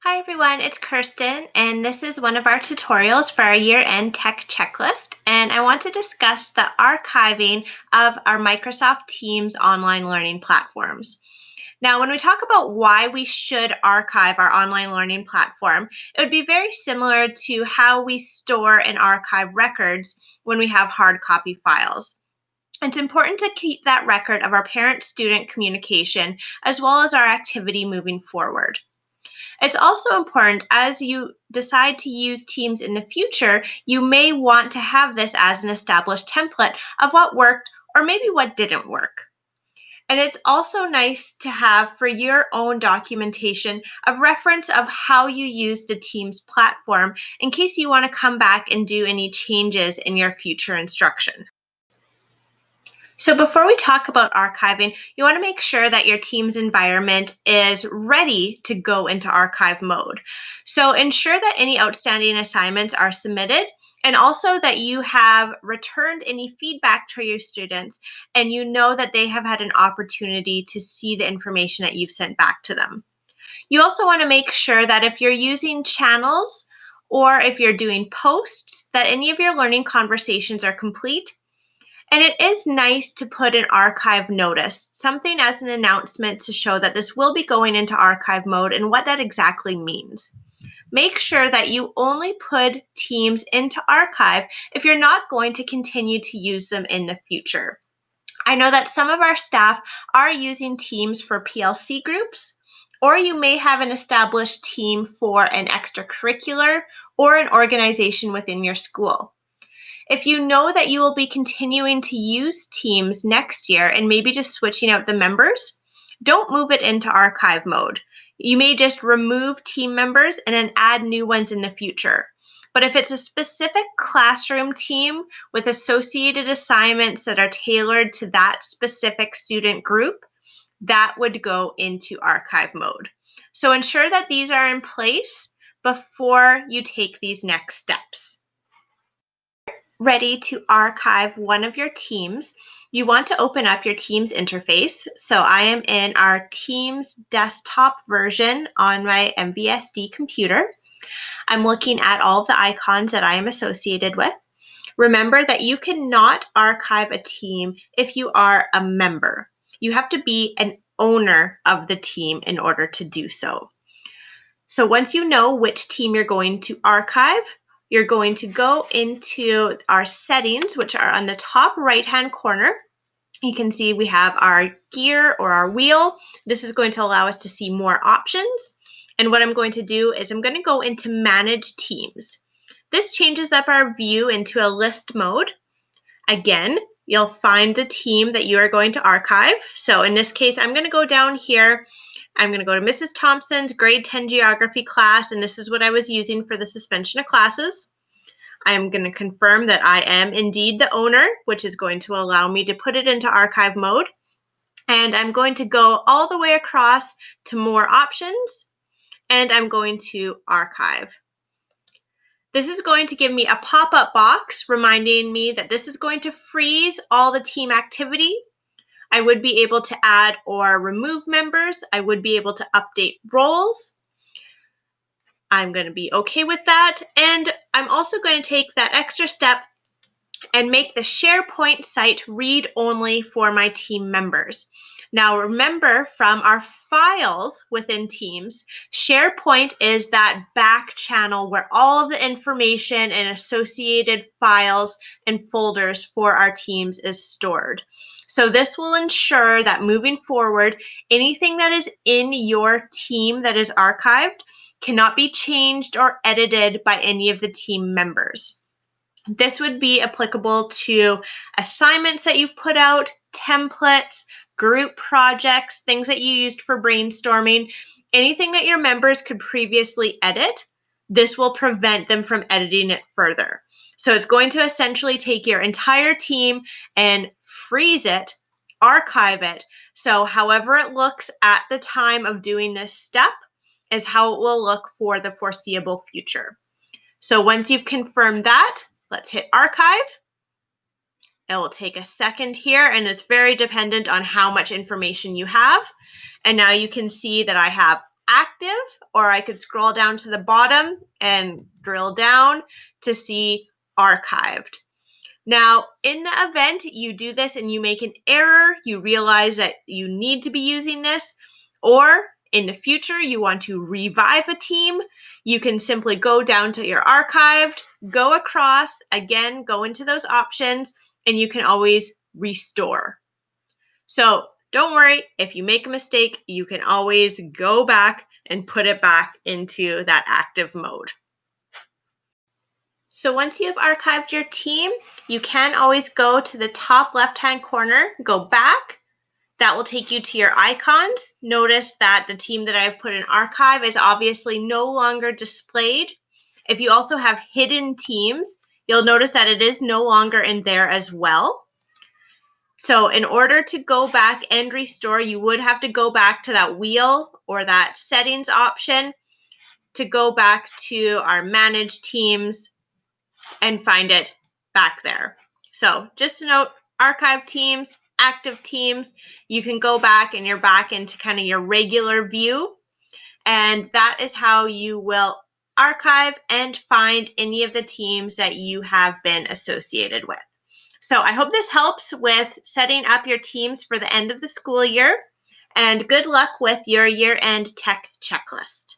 Hi everyone, it's Kirsten, and this is one of our tutorials for our year-end tech checklist. And I want to discuss the archiving of our Microsoft Teams online learning platforms. Now, when we talk about why we should archive our online learning platform, it would be very similar to how we store and archive records when we have hard copy files. It's important to keep that record of our parent-student communication as well as our activity moving forward. It's also important as you decide to use Teams in the future, you may want to have this as an established template of what worked or maybe what didn't work. And it's also nice to have for your own documentation of reference of how you use the Teams platform in case you want to come back and do any changes in your future instruction. So before we talk about archiving, you want to make sure that your team's environment is ready to go into archive mode. So ensure that any outstanding assignments are submitted and also that you have returned any feedback to your students and you know that they have had an opportunity to see the information that you've sent back to them. You also want to make sure that if you're using channels or if you're doing posts, that any of your learning conversations are complete. And it is nice to put an archive notice, something as an announcement to show that this will be going into archive mode and what that exactly means. Make sure that you only put Teams into archive if you're not going to continue to use them in the future. I know that some of our staff are using Teams for PLC groups, or you may have an established team for an extracurricular or an organization within your school. If you know that you will be continuing to use Teams next year and maybe just switching out the members, don't move it into archive mode. You may just remove team members and then add new ones in the future. But if it's a specific classroom team with associated assignments that are tailored to that specific student group, that would go into archive mode. So ensure that these are in place before you take these next steps. Ready to archive one of your teams, you want to open up your Teams interface. So I am in our Teams desktop version on my MVSD computer. I'm looking at all of the icons that I am associated with. Remember that you cannot archive a team if you are a member. You have to be an owner of the team in order to do so. So once you know which team you're going to archive, you're going to go into our settings, which are on the top right-hand corner. You can see we have our gear or our wheel. This is going to allow us to see more options. And what I'm going to do is I'm going to go into Manage Teams. This changes up our view into a list mode. Again, you'll find the team that you are going to archive. So in this case, I'm going to go down here. I'm going to go to Mrs. Thompson's grade 10 geography class, and this is what I was using for the suspension of classes. I'm going to confirm that I am indeed the owner, which is going to allow me to put it into archive mode. And I'm going to go all the way across to more options, and I'm going to archive. This is going to give me a pop-up box reminding me that this is going to freeze all the team activity. I would be able to add or remove members. I would be able to update roles. I'm going to be okay with that. And I'm also going to take that extra step and make the SharePoint site read-only for my team members. Now remember from our files within Teams, SharePoint is that back channel where all of the information and associated files and folders for our teams is stored. So this will ensure that moving forward, anything that is in your team that is archived cannot be changed or edited by any of the team members. This would be applicable to assignments that you've put out, templates, group projects, things that you used for brainstorming, anything that your members could previously edit. This will prevent them from editing it further. So it's going to essentially take your entire team and freeze it, archive it. So however it looks at the time of doing this step is how it will look for the foreseeable future. So once you've confirmed that, let's hit archive. It will take a second here, and it's very dependent on how much information you have. And now you can see that I have active, or I could scroll down to the bottom and drill down to see archived. Now, in the event you do this and you make an error, you realize that you need to be using this, or in the future you want to revive a team, you can simply go down to your archived, go across, again, go into those options, and you can always restore. So don't worry, if you make a mistake, you can always go back and put it back into that active mode. So once you've archived your team, you can always go to the top left-hand corner, go back. That will take you to your icons. Notice that the team that I've put in archive is obviously no longer displayed. If you also have hidden teams, you'll notice that it is no longer in there as well. So in order to go back and restore, you would have to go back to that wheel or that settings option to go back to our manage teams and find it back there. So just to note, archive teams, active teams, you can go back and you're back into kind of your regular view. And that is how you will archive and find any of the teams that you have been associated with. So I hope this helps with setting up your teams for the end of the school year, and good luck with your year-end tech checklist.